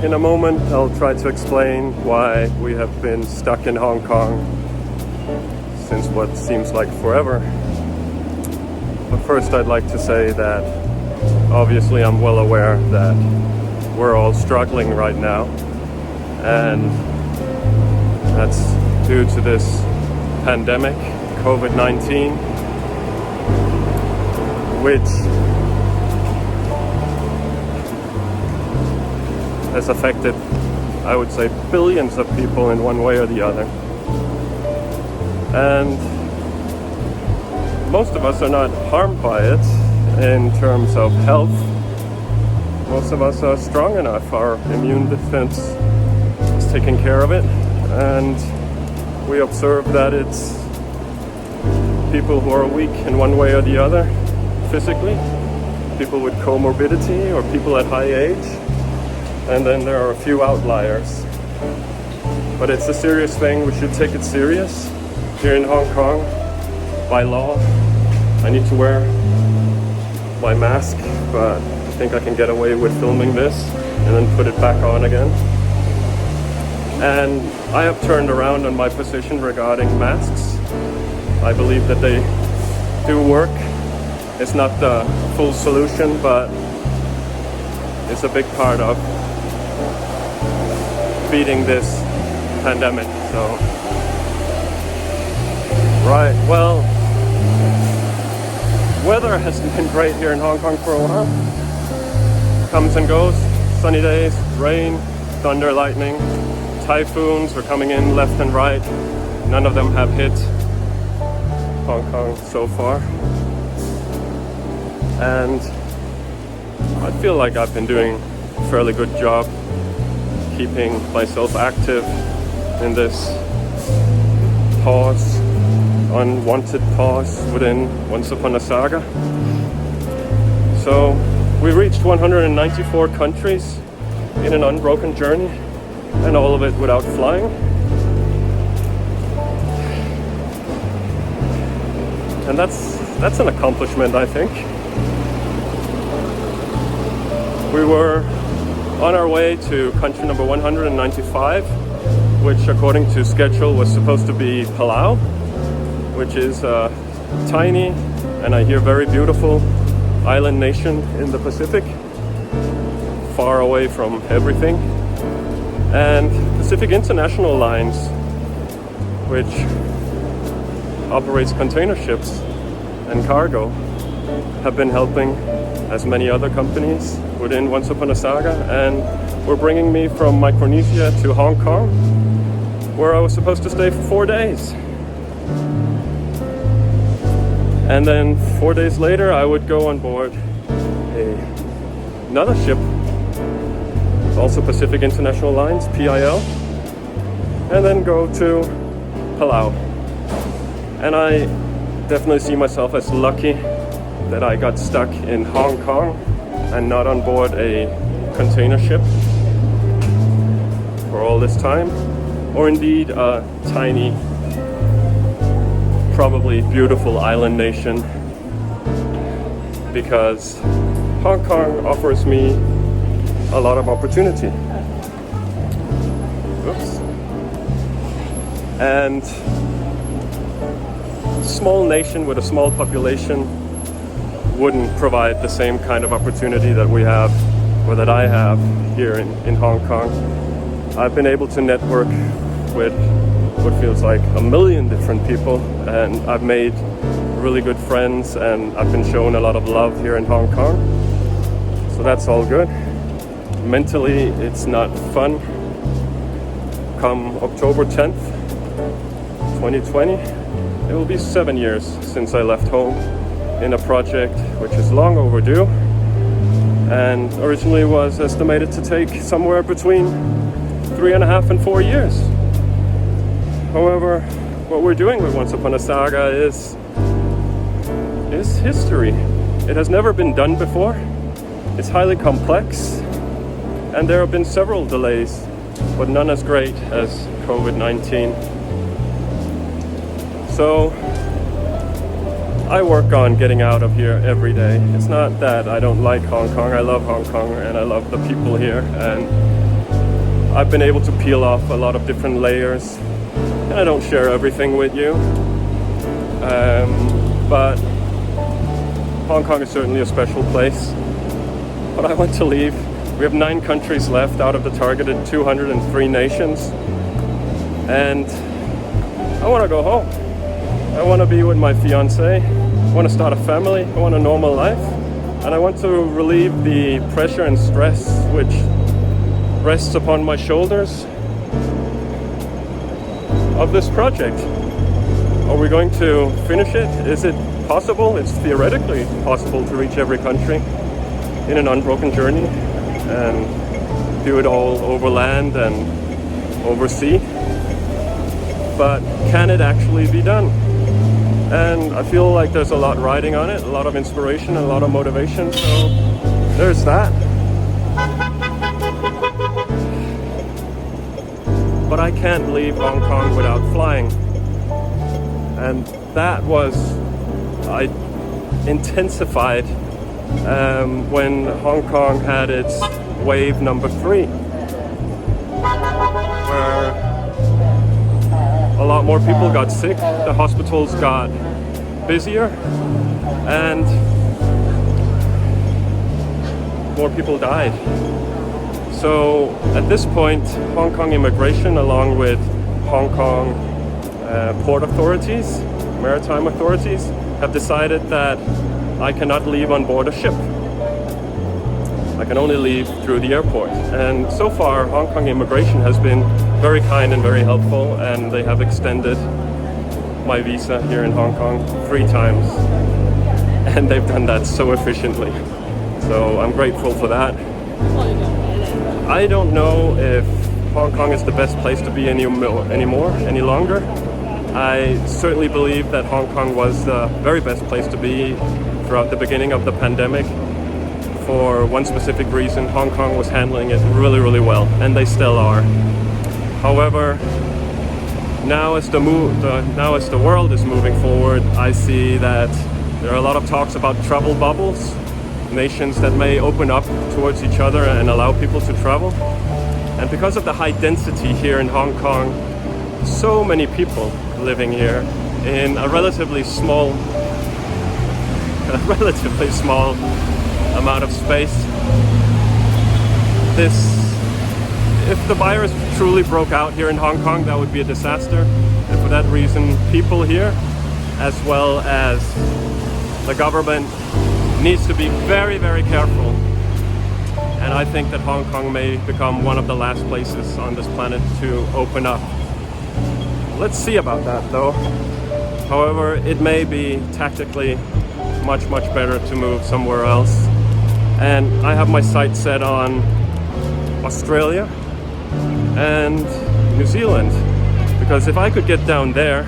In a moment, I'll try to explain why we have been stuck in Hong Kong since what seems like forever. But first, I'd like to say that obviously I'm well aware that we're all struggling right now, and that's due to this pandemic, COVID-19, which has affected, I would say, billions of people in one way or the other. And most of us are not harmed by it in terms of health. Most of us are strong enough. Our immune defense is taking care of it. And we observe that it's people who are weak in one way or the other, physically, people with comorbidity or people at high age. And then there are a few outliers. But it's a serious thing. We should take it serious. Here in Hong Kong, by law, I need to wear my mask, but I think I can get away with filming this and then put it back on again. And I have turned around on my position regarding masks. I believe that they do work. It's not the full solution, but it's a big part of beating this pandemic. So, right, well, weather has been great here in Hong Kong for a while. Comes and goes, sunny days, rain, thunder, lightning, typhoons are coming in left and right. None of them have hit Hong Kong so far. And I feel like I've been doing a fairly good job keeping myself active in this pause, unwanted pause within Once Upon a Saga. So we reached 194 countries in an unbroken journey, and all of it without flying. And that's an accomplishment, I think. We were on our way to country number 195, which according to schedule was supposed to be Palau, which is a tiny and I hear very beautiful island nation in the Pacific, far away from everything. And Pacific International Lines, which operates container ships and cargo, have been helping, as many other companies within Once Upon a Saga, and were bringing me from Micronesia to Hong Kong, where I was supposed to stay for 4 days. And then 4 days later, I would go on board another ship, also Pacific International Lines, PIL, and then go to Palau. And I definitely see myself as lucky that I got stuck in Hong Kong and not on board a container ship for all this time, or indeed a tiny, probably beautiful island nation, because Hong Kong offers me a lot of opportunity. Oops. And small nation with a small population wouldn't provide the same kind of opportunity that we have, or that I have here in Hong Kong. I've been able to network with what feels like a million different people, and I've made really good friends, and I've been shown a lot of love here in Hong Kong. So that's all good. Mentally, it's not fun. Come October 10th, 2020, it will be 7 years since I left home in a project which is long overdue and originally was estimated to take somewhere between 3.5 and 4 years. However, what we're doing with Once Upon a Saga is history. It has never been done before. It's highly complex, and there have been several delays, but none as great as COVID-19. So I work on getting out of here every day. It's not that I don't like Hong Kong. I love Hong Kong and I love the people here, and I've been able to peel off a lot of different layers, and I don't share everything with you. But Hong Kong is certainly a special place. But I want to leave. We have 9 countries left out of the targeted 203 nations. And I want to go home. I want to be with my fiancée. I want to start a family. I want a normal life. And I want to relieve the pressure and stress which rests upon my shoulders of this project. Are we going to finish it? Is it possible? It's theoretically possible to reach every country in an unbroken journey and do it all over land and over sea. But can it actually be done? And I feel like there's a lot riding on it, a lot of inspiration, a lot of motivation. So there's that. But I can't leave Hong Kong without flying. And that was intensified when Hong Kong had its wave number 3, where a lot more people got sick, the hospitals got busier, and more people died. So at this point, Hong Kong immigration, along with Hong Kong port authorities, maritime authorities, have decided that I cannot leave on board a ship. I can only leave through the airport. And so far, Hong Kong immigration has been very kind and very helpful, and they have extended my visa here in Hong Kong 3 times. And they've done that so efficiently. So I'm grateful for that. I don't know if Hong Kong is the best place to be any longer. I certainly believe that Hong Kong was the very best place to be throughout the beginning of the pandemic. For one specific reason, Hong Kong was handling it really, really well, and they still are. However, now as the world is moving forward, I see that there are a lot of talks about travel bubbles, nations that may open up towards each other and allow people to travel. And because of the high density here in Hong Kong, so many people living here in a relatively small amount of space. If the virus truly broke out here in Hong Kong, that would be a disaster. And for that reason, people here, as well as the government, needs to be very, very careful. And I think that Hong Kong may become one of the last places on this planet to open up. Let's see about that though. However, it may be tactically much, much better to move somewhere else. And I have my sights set on Australia and New Zealand, because if I could get down there,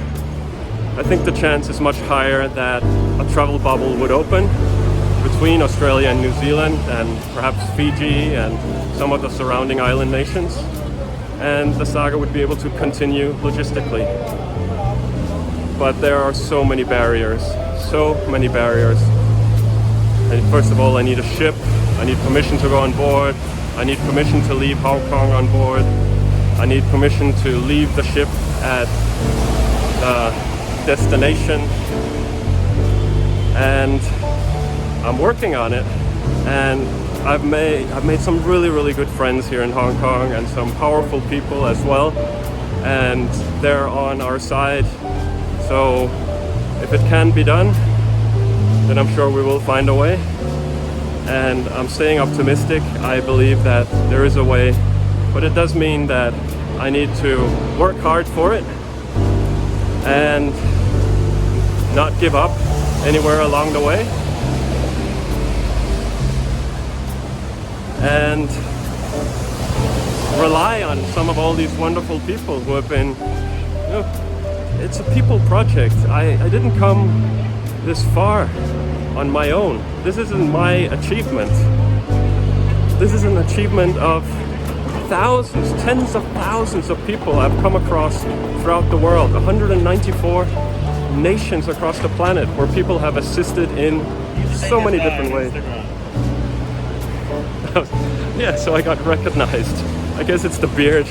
I think the chance is much higher that a travel bubble would open between Australia and New Zealand, and perhaps Fiji and some of the surrounding island nations, and the saga would be able to continue logistically. But there are so many barriers. And first of all, I need a ship, I need permission to go on board, I need permission to leave Hong Kong on board, I need permission to leave the ship at the destination, and I'm working on it. And I've made some really, really good friends here in Hong Kong, and some powerful people as well, and they're on our side. So if it can be done, then I'm sure we will find a way. And I'm staying optimistic. I believe that there is a way, but it does mean that I need to work hard for it and not give up anywhere along the way. And rely on some of all these wonderful people who have been, it's a people project. I didn't come this far on my own. This isn't my achievement. This is an achievement of thousands, tens of thousands of people I've come across throughout the world. 194 nations across the planet where people have assisted in so many different ways. Yeah, so I got recognized. I guess it's the beard.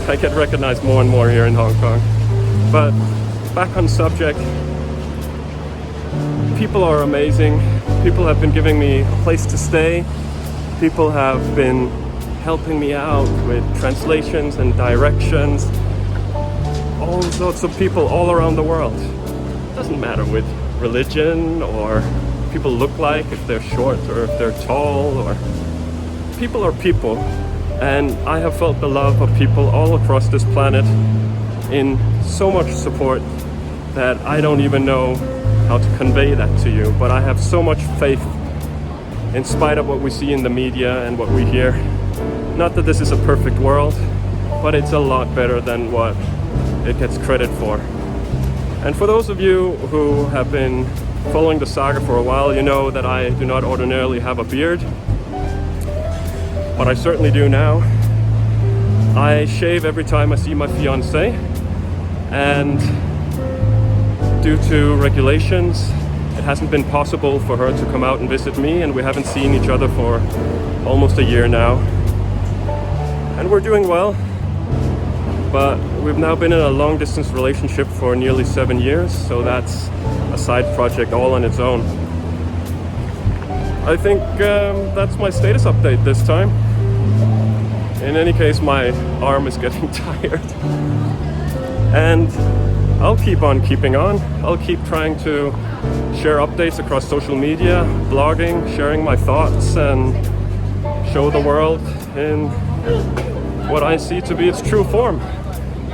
I get recognized more and more here in Hong Kong. But back on subject, people are amazing. People have been giving me a place to stay. People have been helping me out with translations and directions. All sorts of people all around the world. It doesn't matter with religion or people look like, if they're short or if they're tall, or people are people. And I have felt the love of people all across this planet in so much support that I don't even know how to convey that to you. But I have so much faith in spite of what we see in the media and what we hear. Not that this is a perfect world, but it's a lot better than what it gets credit for. And for those of you who have been following the saga for a while, you know that I do not ordinarily have a beard, but I certainly do now. I shave every time I see my fiancée, and due to regulations, it hasn't been possible for her to come out and visit me, and we haven't seen each other for almost a year now. And we're doing well, but we've now been in a long distance relationship for nearly 7 years, so that's a side project all on its own. I think that's my status update this time. In any case, my arm is getting tired. And I'll keep on keeping on. I'll keep trying to share updates across social media, blogging, sharing my thoughts, and show the world in what I see to be its true form.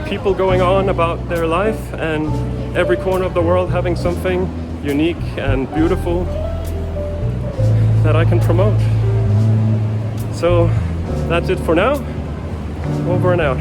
People going on about their life, and every corner of the world having something unique and beautiful that I can promote. So that's it for now. Over and out.